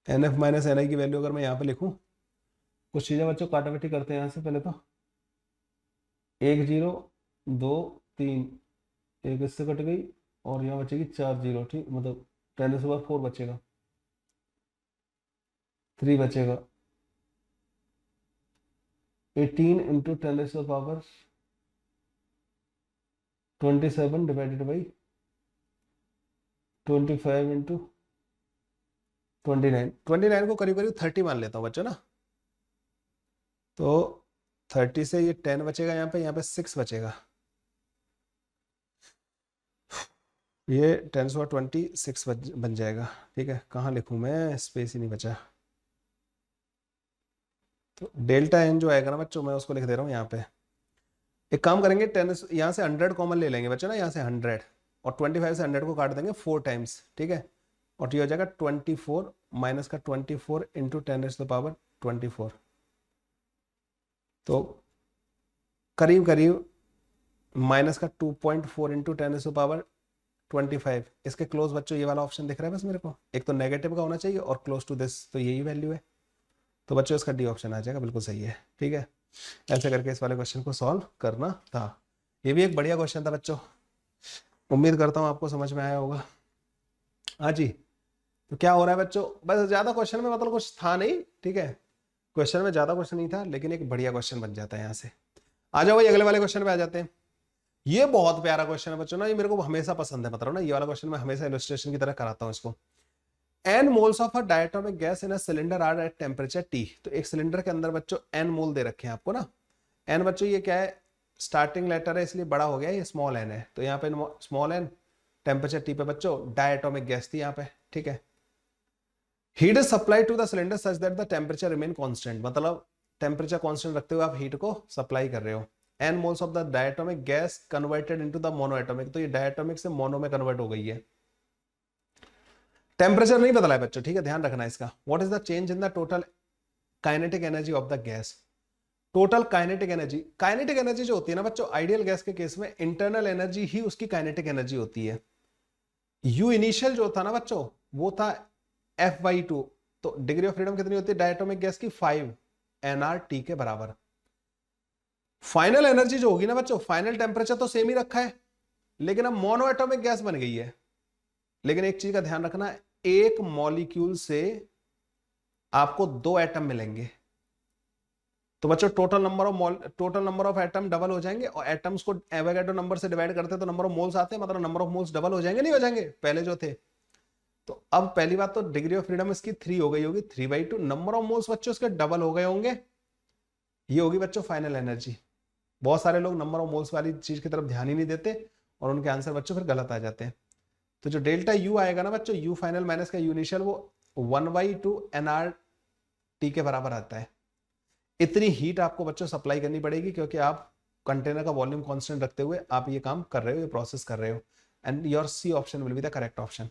NF माइनस Ni की वैल्यू अगर मैं यहाँ पे लिखूं, कुछ चीजें बच्चों काटाकाटी करते हैं यहाँ से, पहले तो 1 0 2 3 एक इससे कट गई और यहाँ बचेगी 4 0। ठीक, मतलब 10⁻4 बचेगा, 3 बचेगा, 18 इंटू 10⁻27 डिवाइडेड बाई 25 इंटू 29 को करीब करीब 30 मान लेता हूँ बच्चों ना, तो 30 से ये 10 बचेगा, यहाँ पे 6 बचेगा, ये 10⁻26 बन जाएगा। ठीक है, कहाँ लिखूँ मैं, स्पेस ही नहीं बचा, तो डेल्टा एन जो आएगा ना बच्चों मैं उसको लिख दे रहा हूँ यहाँ पे। एक काम करेंगे 10 यहाँ से 100 कॉमन ले लेंगे बच्चों ना, यहाँ से 100 और 25 से 100 को काट देंगे 4 टाइम्स। ठीक है, और ये हो जाएगा 24 माइनस का 24 इंटू 10⁻24, तो करीब करीब माइनस का 2.4 इंटू 10⁻25। इसके क्लोज बच्चों ये वाला ऑप्शन दिख रहा है बस मेरे को, एक तो नेगेटिव का होना चाहिए और क्लोज टू दिस, तो यही वैल्यू है, तो बच्चों इसका डी ऑप्शन आ जाएगा, बिल्कुल सही है। ठीक है, ऐसे करके इस वाले क्वेश्चन को सॉल्व करना था। ये भी एक बढ़िया क्वेश्चन था बच्चों, उम्मीद करता हूँ आपको समझ में आया होगा। हाँ जी, तो क्या हो रहा है बच्चों, बस ज्यादा क्वेश्चन में मतलब कुछ था नहीं। ठीक है, क्वेश्चन में ज्यादा क्वेश्चन नहीं था लेकिन एक बढ़िया क्वेश्चन बन जाता है। यहाँ से आ जाओ भाई, अगले वाले क्वेश्चन पे आ जाते हैं। ये बहुत प्यारा क्वेश्चन है बच्चों ना, ये मेरे को हमेशा पसंद है, मतलब ना ये वाला क्वेश्चन मैं हमेशा इलस्ट्रेशन की तरह कराता हूँ इसको। n moles of a diatomic gas in a cylinder are at temperature T। तो एक सिलेंडर के अंदर बच्चों n मोल दे रखे हैं आपको ना, n बच्चों ये क्या है, स्टार्टिंग लेटर है इसलिए बड़ा हो गया, ये स्मॉल n है, तो यहाँ पे स्मॉल n टेम्परेचर T पे बच्चों डायटोमिक गैस थी यहाँ पे। ठीक है, heat is supplied to the cylinder such that the temperature remain constant, मतलब टेम्परेचर कांस्टेंट रखते हुए आप हीट को सप्लाई कर रहे हो। n moles of the diatomic gas converted into the monoatomic, तो ये डायटोमिक से मोनो में कन्वर्ट हो गई है। टेम्परेचर नहीं बदला है बच्चों, ठीक है, ध्यान रखना इसका। What is the change in the total kinetic energy of the gas. Total kinetic energy जो होती है ना बच्चों, आइडियल गैस के केस में इंटरनल एनर्जी ही उसकी काइनेटिक एनर्जी होती है। यू इनिशियल जो था ना बच्चों वो था F/2, तो डिग्री ऑफ फ्रीडम कितनी होती है डायटोमिक गैस की 5 nRT के बराबर। फाइनल एनर्जी जो होगी ना बच्चों, फाइनल टेम्परेचर तो सेम ही रखा है, लेकिन अब मोनो एटॉमिक गैस बन गई है। लेकिन एक चीज का ध्यान रखना, एक मॉलिक्यूल से आपको 2 एटम मिलेंगे। तो बच्चों total number of atom double हो जाएंगे, और एटम्स को एवोगैड्रो नंबर से डिवाइड करते हैं तो नंबर ऑफ मोल्स आते हैं, मतलब नंबर ऑफ मोल्स डबल हो जाएंगे, नहीं हो जाएंगे पहले जो थे। तो अब पहली बात तो डिग्री ऑफ फ्रीडम इसकी 3 हो गई होगी, 3/2। नंबर ऑफ मोल्स बच्चों इसके डबल हो गए होंगे, ये होगी बच्चों फाइनल एनर्जी। बहुत सारे लोग नंबर ऑफ मोल्स वाली चीज की तरफ ध्यान ही नहीं देते और उनके आंसर बच्चों फिर गलत आ जाते हैं। तो जो डेल्टा यू आएगा ना बच्चों, यू फाइनल माइनस का यू इनिशियल, वो 1/2 nRT के बराबर आता है। इतनी हीट आपको बच्चों सप्लाई करनी पड़ेगी, क्योंकि आप कंटेनर का वॉल्यूम कांस्टेंट रखते हुए आप ये काम कर रहे हो, ये प्रोसेस कर रहे हो। And your C option will be the correct option.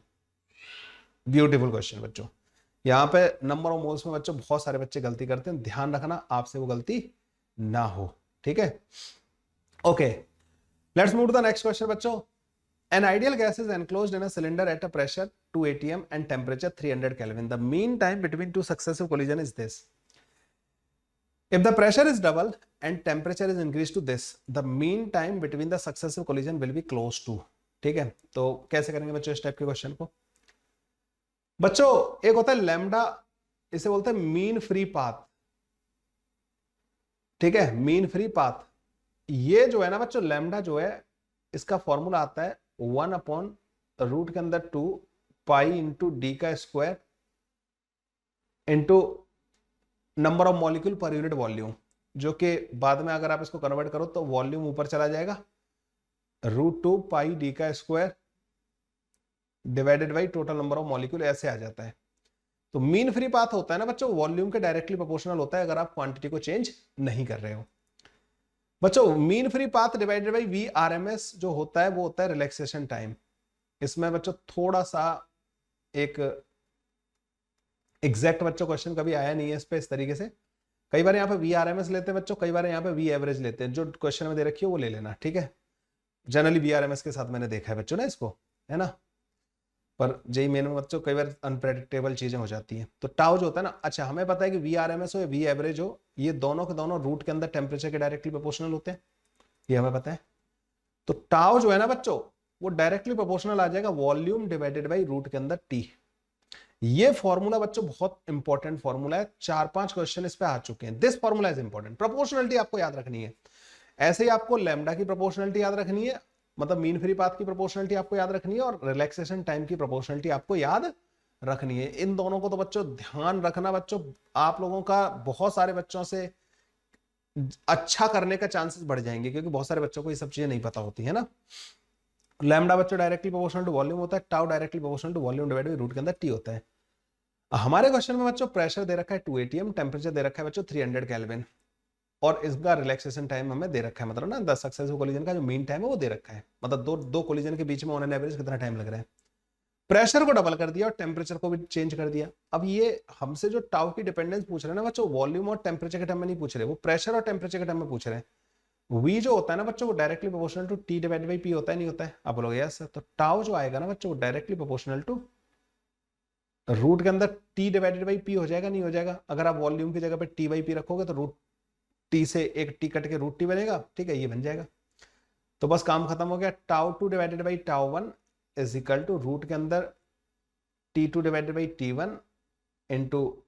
Beautiful question बच्चों। यहाँ पे नंबर ऑफ मोल्स में बच्चों बहुत सारे बच्चे गलती करते हैं, ध्यान रखना आपसे वो गलती ना हो, ठीक है। Okay, let's move to the next question बच्चों। An ideal gas is enclosed in a cylinder at a pressure 2 atm and temperature 300 Kelvin. The mean time between two successive collision is this. If the pressure is double and temperature is increased to this, the mean time between the successive collision will be close to. ठीक है, तो कैसे करेंगे बच्चों इस type के question को? बच्चों एक होता है लैम्डा, इसे बोलते हैं मीन फ्री पाथ। ठीक है, मीन फ्री पाथ। ये जो है ना बच्चों, लैम्डा जो है इसका फॉर्मूला आता है 1/रूट के अंदर 2 पाई इंटू डी का square into number of molecule per unit volume, जो कि बाद में अगर आप इसको कन्वर्ट करो तो वॉल्यूम ऊपर चला जाएगा, √2 पाई डी का square divided by total number of molecule, ऐसे आ जाता है। तो मीन फ्री पाथ होता है ना बच्चों, वॉल्यूम के डायरेक्टली प्रोपोर्शनल होता है अगर आप क्वांटिटी को चेंज नहीं कर रहे हो। बच्चों mean free path divided by VRMS जो होता है वो होता है रिलैक्सेशन टाइम। इसमें बच्चों थोड़ा सा एक एग्जैक्ट बच्चों क्वेश्चन कभी आया नहीं है इस पे इस तरीके से। कई बार यहाँ पे VRMS लेते हैं बच्चों, कई बार यहाँ पे V एवरेज लेते हैं, जो क्वेश्चन में दे रखी है वो ले लेना, ठीक है। जनरली VRMS के साथ मैंने देखा है बच्चों ना इसको, है ना। पर जेई मेन में बच्चों कई बार अनप्रेडिक्टेबल चीजें हो जाती हैं। तो टाउ जो होता है ना, अच्छा हमें पता है कि VRMS हो या V एवरेज हो, ये दोनों के दोनों रूट के अंदर टेम्परेचर के डायरेक्टली प्रोपोर्शनल होते हैं, ये हमें पता है। तो टाउ जो है ना बच्चों, वो डायरेक्टली प्रोपोर्शनल आ जाएगा वॉल्यूम डिवाइडेड बाई रूट के अंदर T। ये फॉर्मूला बच्चों बहुत इंपॉर्टेंट फॉर्मूला है, 4-5 क्वेश्चन इस पे आ चुके हैं। This formula is important. Proportionality आपको याद रखनी है, ऐसे ही आपको लैम्डा की प्रोपोर्शनलिटी याद रखनी है, मतलब मीन फ्री पाथ की प्रोपोर्शनलिटी आपको याद रखनी है, और रिलैक्सेशन टाइम की प्रोपोर्शनलिटी आपको याद रखनी है। इन दोनों को तो बच्चों ध्यान रखना बच्चों, आप लोगों का बहुत सारे बच्चों से अच्छा करने का चांसेस बढ़ जाएंगे, क्योंकि बहुत सारे बच्चों को ये सब चीजें नहीं पता होती है ना। लैम्डा बच्चों डायरेक्टली प्रोपोर्शनल टू वॉल्यूम होता है, tau directly proportional to volume divided by root के अंदर T होता है। हमारे क्वेश्चन में बच्चों प्रेशर दे रखा है 2 atm, टेम्परेचर दे रखा है बच्चों 300 केल्विन, और इसका रिलैक्सेशन टाइम हमें दे रखा है, मतलब ना 10 सक्सेसिव कोलिजन का जो मीन टाइम है वो दे रखा है, मतलब दो कोलिजन के बीच में ऑन एन एवरेज कितना टाइम लग रहा है। प्रेशर को डबल कर दिया और टेम्परेचर को भी चेंज कर दिया। अब ये हमसे जो टाउ की डिपेंडेंस पूछ रहे हैं ना बच्चों, वॉल्यूम और टेम्परेचर के टाइम में नहीं पूछ रहे, वो प्रेशर और टेम्परेचर के टाइम में पूछ रहे हैं। वी जो होता है ना बच्चों, वो directly proportional to T divided by P होता है, नहीं होता है? आप बोलोगे यस सर। तो टाउ जो आएगा ना बच्चों, वो डायरेक्टली प्रोपोर्शनल टू रूट के अंदर T डिवाइडेड बाई P हो जाएगा, नहीं हो जाएगा? अगर आप वॉल्यूम की जगह पे T/P रखोगे तो रूट T से एक T कट के √T बनेगा, ठीक है, ये बन जाएगा। तो बस काम खत्म हो गया। τ2 divided by τ1 is equal to root के अंदर T2 divided by T1 into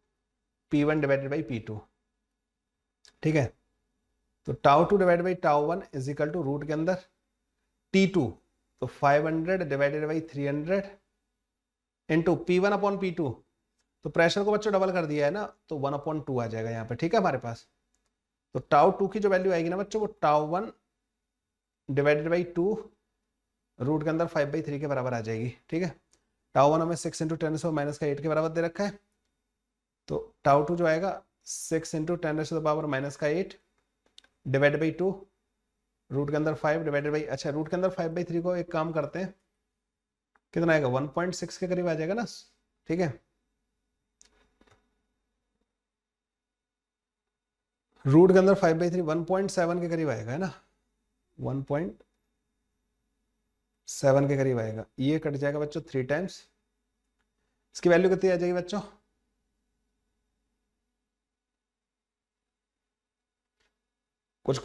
P1 divided by P2, ठीक है। तो τ2 divided by τ1 is equal to root के अंदर T2, तो 500 divided by 300 into P1 upon P2। तो प्रेशर को बच्चों डबल कर दिया है ना, तो 1/2 आ जाएगा यहाँ पे, ठीक है हमारे पास। तो τ2 की जो वैल्यू आएगी ना बच्चों, वो τ1 डिवाइडेड बाई 2 रूट के अंदर 5/3 के बराबर आ जाएगी, ठीक है। τ1 हमें 6 इंटू 10⁻⁸ के बराबर दे रखा है, तो τ2 जो आएगा 6 इंटू 10⁻⁻8 डिवाइडेड बाई 2 रूट के अंदर 5 डिवाइडेड बाई, अच्छा रूट के अंदर 5/3 को एक काम करते हैं, कितना आएगा 1.6 के करीब आ जाएगा ना, ठीक है। रूट के अंदर 5/3 1.7 के करीब आएगा, है ना, 1.7 के करीब आएगा। ये कट जाएगा बच्चों 3 टाइम्स, इसकी वैल्यू कितनी आ जाएगी बच्चों, कुछ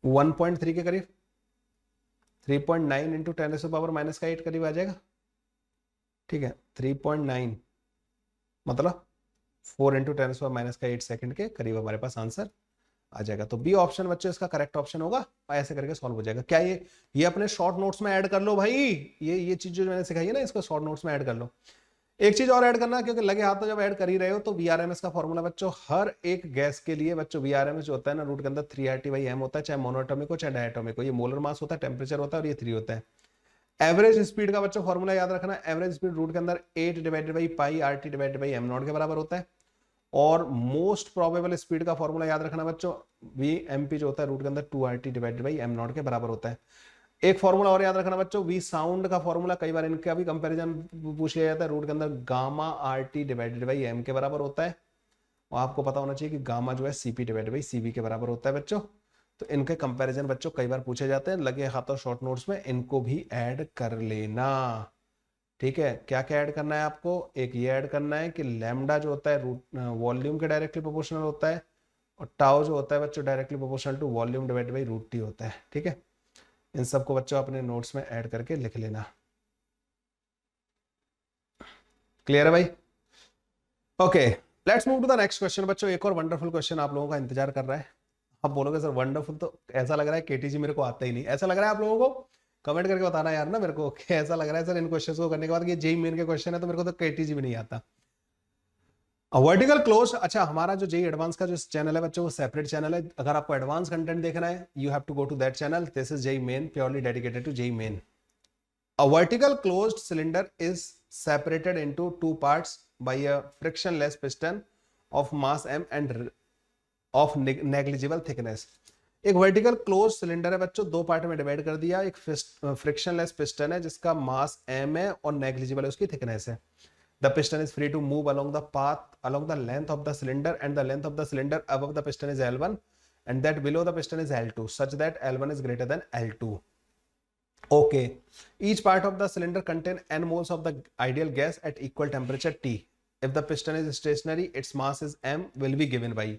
1.3 के करीब। 3.9 इंटू 10⁻⁻⁻8 करीब आ जाएगा, ठीक है। 3.9 मतलब 4 इंटू 10⁻⁻8 सेकंड के करीब हमारे पास आंसर आ जाएगा। तो बी ऑप्शन बच्चों इसका करेक्ट ऑप्शन होगा, ऐसे करके सॉल्व हो जाएगा। क्या ये अपने शॉर्ट नोट्स में ऐड कर लो भाई, ये चीज जो मैंने सिखाई है ना, इसको शॉर्ट नोट्स में ऐड कर लो। एक चीज और ऐड करना, क्योंकि लगे हाथ में जब ऐड कर ही रहे हो, तो वीआरएमएस का फॉर्मूला बच्चों हर एक गैस के लिए बच्चों वीआरएमएस जो होता है ना, रूट के अंदर 3RT/m होता है, चाहे मोनोएटॉमिक हो चाहे डायटोमिक हो। ये मोलर मास होता है, टेम्परेचर होता है, और ये 3 होता है। एवरेज स्पीड का बच्चों फॉर्मूला याद रखना, एवरेज स्पीड रूट के अंदर 8/πRT/m0 के बराबर होता है। और मोस्ट प्रोबेबल स्पीड का फॉर्मूला याद रखना बच्चों, VMP जो होता है रूट के अंदर 2RT/m0 के बराबर होता है। एक फॉर्मूला और याद रखना बच्चों, वी साउंड का फॉर्मूला, कई बार इनका भी कंपैरिजन पूछ लिया जाता है, रूट के अंदर γRT/m के बराबर होता है। और आपको पता होना चाहिए कि गामा जो है CP/CV के बराबर होता है बच्चों। तो इनके कंपैरिजन बच्चों कई बार पूछे जाते हैं, लगे हाथों शॉर्ट नोट्स में इनको भी ऐड कर लेना, ठीक है। क्या क्या ऐड करना है आपको, एक ये ऐड करना है कि लैम्डा जो होता है रूट वॉल्यूम के डायरेक्टली प्रोपोर्शनल होता है, और टाउ जो होता है बच्चों directly proportional to volume divided by √T होता है, ठीक है। इन सबको बच्चों अपने नोट्स में ऐड करके लिख लेना। क्लियर है भाई? Okay, let's move to the next question बच्चों। एक और वंडरफुल क्वेश्चन आप लोगों का इंतजार कर रहा है। आप बोलोगे सर वंडरफुल, तो ऐसा लग रहा है KTG मेरे को आता ही नहीं, ऐसा लग रहा है आप लोगों को? कमेंट करके बताना यार ना मेरे को, ऐसा लग रहा है सर इन क्वेश्चंस को करने के बाद कि जेईई मेन के क्वेश्चन है तो मेरे को तो KTG भी नहीं आता। वर्टिकल क्लोज, अच्छा हमारा जो जेईई एडवांस का जो चैनल है बच्चों वो सेपरेट चैनल है। अगर आपको एडवांस कंटेंट देखना है, you have to go to that channel. This is JEE Main, purely dedicated to JEE Main. A vertical closed cylinder is separated into two parts by a frictionless piston of mass m and of negligible thickness। एक vertical close cylinder है बच्चों, दो part में divide कर दिया। एक frictionless piston है जिसका मास m है और नेग्लिजिबल है उसकी थिकनेस है। The piston is free to move along the path along the length of the cylinder, and the length of the cylinder above the piston is L1 and that below the piston is L2, such that L1 is greater than L2. Okay, each part of the cylinder contain n moles of the ideal gas at equal temperature T. If the piston is stationary, its mass is m will be given by।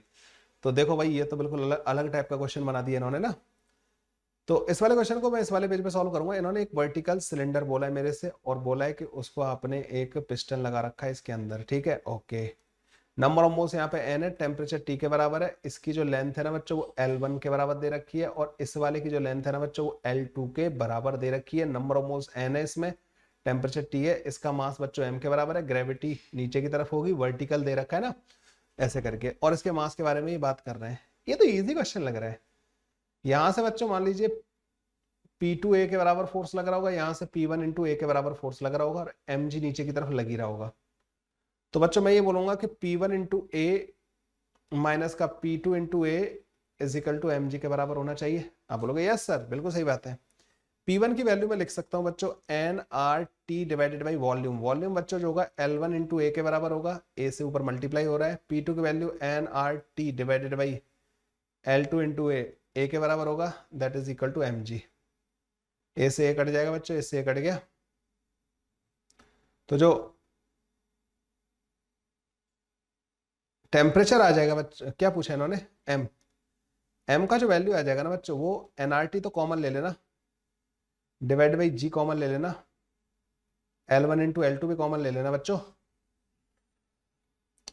तो देखो भाई ये तो बिल्कुल अलग type का question बना दिया इन्होंने ना। तो इस वाले क्वेश्चन को मैं इस वाले पेज पे सॉल्व करूंगा। इन्होंने एक वर्टिकल सिलेंडर बोला है मेरे से, और बोला है कि उसको आपने एक पिस्टन लगा रखा है इसके अंदर, ठीक है। ओके, नंबर ऑफ मोल्स यहाँ पे n है, टेम्परेचर T के बराबर है। इसकी जो लेंथ है ना बच्चों वो L1 के बराबर दे रखी है, और इस वाले की जो लेंथ है ना बच्चों वो L2 के बराबर दे रखी है। नंबर ऑफ मोल्स n है, इसमें टेम्परेचर T है, इसका मास बच्चों m के बराबर है। ग्रेविटी नीचे की तरफ होगी, वर्टिकल दे रखा है ना ऐसे करके, और इसके मास के बारे में ही बात कर रहे हैं। ये तो इजी क्वेश्चन लग रहा है। यहां से बच्चों मान लीजिए P2A के बराबर फोर्स लग रहा होगा, यहां से P1 इंटू A के बराबर फोर्स लग रहा होगा, और mg नीचे की तरफ लगी रहा होगा। तो बच्चों मैं ये बोलूंगा कि P1 इंटू A माइनस का P2 into A is equal to mg के बराबर होना चाहिए। आप बोलोगे यस सर, बिल्कुल सही बात है। P1 की वैल्यू में लिख सकता हूं बच्चों nRT divided by volume. Volume बच्चों जो होगा L1 इंटू A के बराबर होगा, A से ऊपर मल्टीप्लाई हो रहा है। P2 की वैल्यू nRT divided by L2 into A के बराबर होगा, that is equal to mg। A से ए कट जाएगा बच्चों, इससे ए कट गया, तो जो टेम्परेचर आ जाएगा बच्चों, क्या पूछा इन्होंने, m का जो वैल्यू आ जाएगा ना बच्चों वो nRT तो कॉमन ले लेना, डिवाइड बाई g कॉमन ले लेना, L1 इंटू L2 भी कॉमन ले लेना बच्चों,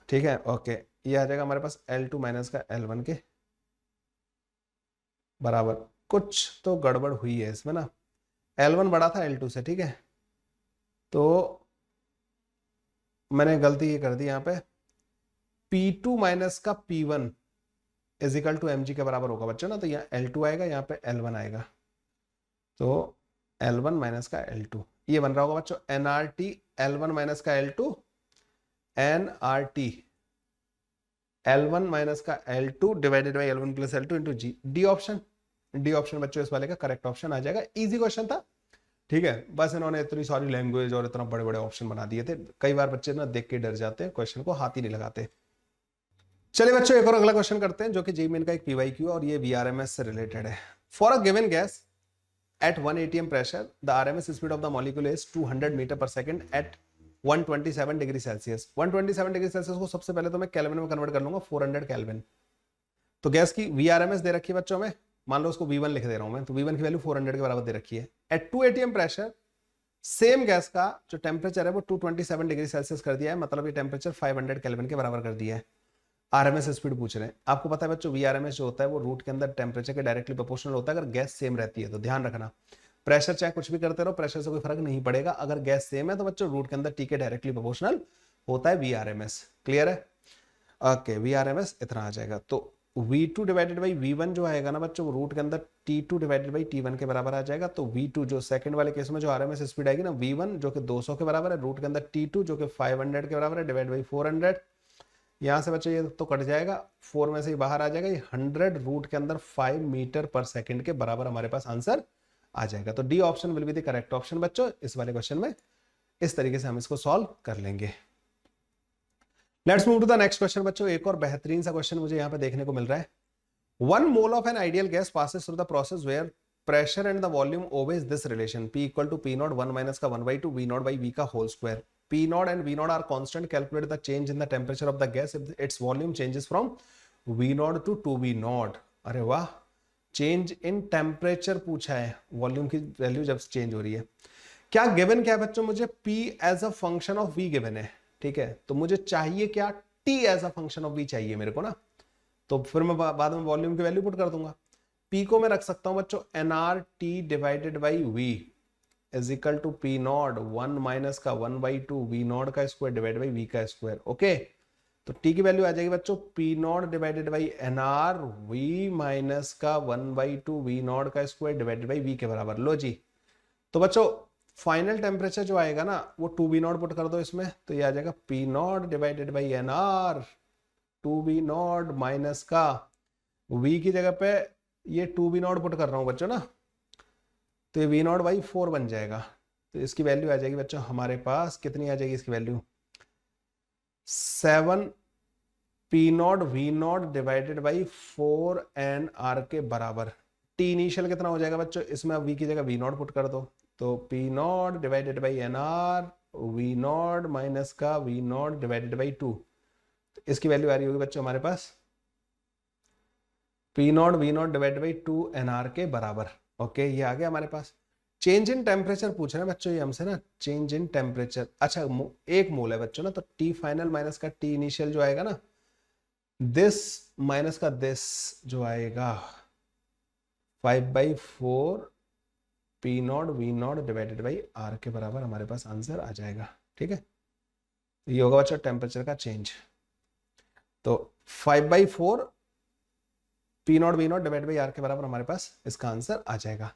ठीक है। ओके, ये आ जाएगा हमारे पास L2 माइनस का L1 के बराबर। कुछ तो गड़बड़ हुई है इसमें ना, L1 बड़ा था L2 से, ठीक है। तो मैंने गलती ये कर दी यहाँ पे, P2 माइनस का P1 is equal to mg के बराबर होगा बच्चों ना। तो यहाँ L2 आएगा, यहाँ पे L1 आएगा, तो L1 माइनस का L2 ये बन रहा होगा बच्चों nRT L1 माइनस का L2, nRT L1 माइनस का L2 divided by L1 plus L2 into G. D option बच्चों इस वाले का करेक्ट ऑप्शन आ जाएगा। इजी क्वेश्चन था, ठीक है। बस इन्होंने इतनी सारी लैंग्वेज और इतना बड़े बड़े ऑप्शन बना दिए थे, कई बार बच्चे ना देख के डर जाते हैं, क्वेश्चन को हाथ ही नहीं लगाते। चलिए बच्चों एक और अगला क्वेश्चन करते हैं, जो कि जेईई मेन का एक PYQ और ये VRMS से रिलेटेड है। For a given gas at 1 atm pressure, the RMS speed of the molecule is 200 metre पर second at 127 degree Celsius. 127 degree Celsius को सबसे पहले तो मैं केल्विन में कन्वर्ट कर लूंगा, 400 केल्विन। तो गैस की VRMS दे रखी है बच्चों में मान लो उसको V1 लिख दे रहा हूं मैं, तो V1 की वैल्यू 400 के बराबर दे रखी है। At 2 atm pressure same gas का जो टेम्परेचर है वो 227 डिग्री सेल्सियस कर दिया है, मतलब ये टेम्परेचर 500 केल्विन के बराबर कर दिया है। आरएमएस स्पीड पूछ रहे हैं। आपको पता है बच्चों वीआरएमएस जो होता है वो रूट के अंदर टेम्परेचर के डायरेक्टली प्रोपोर्शनल होता है अगर गैस सेम रहती है। तो ध्यान रखना, प्रेशर चाहे कुछ भी करते रहो, प्रेशर से कोई फर्क नहीं पड़ेगा। अगर गैस सेम है तो बच्चों रूट के अंदर टी के डायरेक्टली प्रोपोर्शनल होता है वीआरएमएस। क्लियर है? ओके, वीआरएमएस इतना आ जाएगा। तो V2 डिवाइडेड बाई V1 जो आएगा ना बच्चों, वो रूट के अंदर T2 डिवाइडेड बाई T1 के बराबर आ जाएगा। तो V2 जो सेकंड वाले केस में जो आरएमएस स्पीड आएगी ना, V1 जो कि 200 के बराबर है, रूट के अंदर T2 जो कि 500 के बराबर है, डिवाइड बाई 400। यहाँ से बच्चों ये तो कट जाएगा, 4 में से ही बाहर आ जाएगा, ये 100 रूट के अंदर 5 मीटर पर सेकंड के बराबर हमारे पास आंसर आ जाएगा। तो D option will be the correct option बच्चों इस वाले क्वेश्चन में। इस तरीके से हम इसको सॉल्व कर लेंगे। Let's move to the next question बच्चों। एक और बेहतरीन सा क्वेश्चन मुझे यहाँ पे देखने को मिल रहा है। 1 mole of an ideal gas passes through the process where pressure and the volume obeys this relation, P equal to P naught 1 minus का 1/2 V naught by V का whole square. P naught and V naught are constant. Calculate the change in the temperature of the gas if its volume changes from V naught to 2V naught. अरे वाह, change in temperature पूछा है, volume की value जब change हो रही है। क्या गिवन क्या है बच्चों? मुझे P as a function of V given है, ठीक है। तो मुझे चाहिए क्या? T as a function of V चाहिए मेरे को ना। तो फिर मैं बाद में वॉल्यूम की वैल्यू पुट कर दूंगा। P को मैं रख सकता हूं बच्चों nRT divided by V is equal to P naught 1 minus का 1/2 V नॉट का स्क्वायर डिवाइड बाई V का स्क्वायर। ओके, तो T की वैल्यू आ जाएगी बच्चों P naught divided by nR V minus का 1/2 V नॉट का स्क्वायर डिवाइडेड बाई V के बराबर। लो जी, तो बच्चों फाइनल टेम्परेचर जो आएगा ना वो 2V नॉट पुट कर दो इसमें, तो ये आ जाएगा P naught divided by nR 2V not minus का V की जगह पे ये 2V नॉट पुट कर रहा हूं बच्चों ना, तो ये V नॉट बाई 4 बन जाएगा। तो इसकी वैल्यू आ जाएगी बच्चों हमारे पास कितनी आ जाएगी? इसकी value 7 P not V not divided by 4 NR के बराबर। T इनिशियल कितना हो जाएगा बच्चों? इसमें V की जगह V नॉट पुट कर दो, तो P naught divided by NR V not minus का V नॉट डिवाइडेड बाई 2। इसकी वैल्यू आ रही होगी बच्चों हमारे पास P not V not divide by 2 NR के बराबर। ओके, ये आ गया हमारे पास। चेंज इन टेम्परेचर पूछ रहे हैं बच्चों ये हमसे ना, चेंज इन टेम्परेचर। अच्छा, एक मोल है बच्चों ना, तो T फाइनल माइनस का T इनिशियल जो आएगा ना, दिस माइनस का दिस जो आएगा 5/4 P not V not divided by R के बराबर हमारे पास आंसर आ जाएगा। ठीक है, ये होगा बच्चों टेम्परेचर का चेंज। तो 5/4 P not V not divide by R के बराबर हमारे पास इसका आंसर आ जाएगा।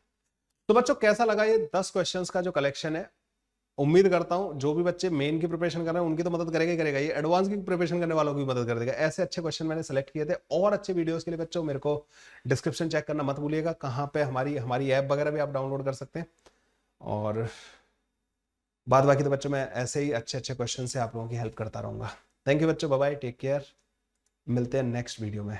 तो बच्चों कैसा लगा ये 10 क्वेश्चंस का जो कलेक्शन है? उम्मीद करता हूं जो भी बच्चे मेन की प्रिपरेशन कर रहे हैं उनकी तो मदद करेगा ही करेगा, ये एडवांस की प्रिपरेशन करने वालों की भी मदद कर देगा। ऐसे अच्छे क्वेश्चन मैंने सेलेक्ट किए थे। और अच्छे वीडियोस के लिए बच्चों मेरे को डिस्क्रिप्शन चेक करना मत भूलिएगा, कहाँ पे हमारी ऐप वगैरह भी आप डाउनलोड कर सकते हैं। और बाद बाकी तो बच्चों मैं ऐसे ही अच्छे अच्छे क्वेश्चन से आप लोगों की हेल्प करता रहूंगा। थैंक यू बच्चों, बाय बाय, टेक केयर, मिलते हैं नेक्स्ट वीडियो में।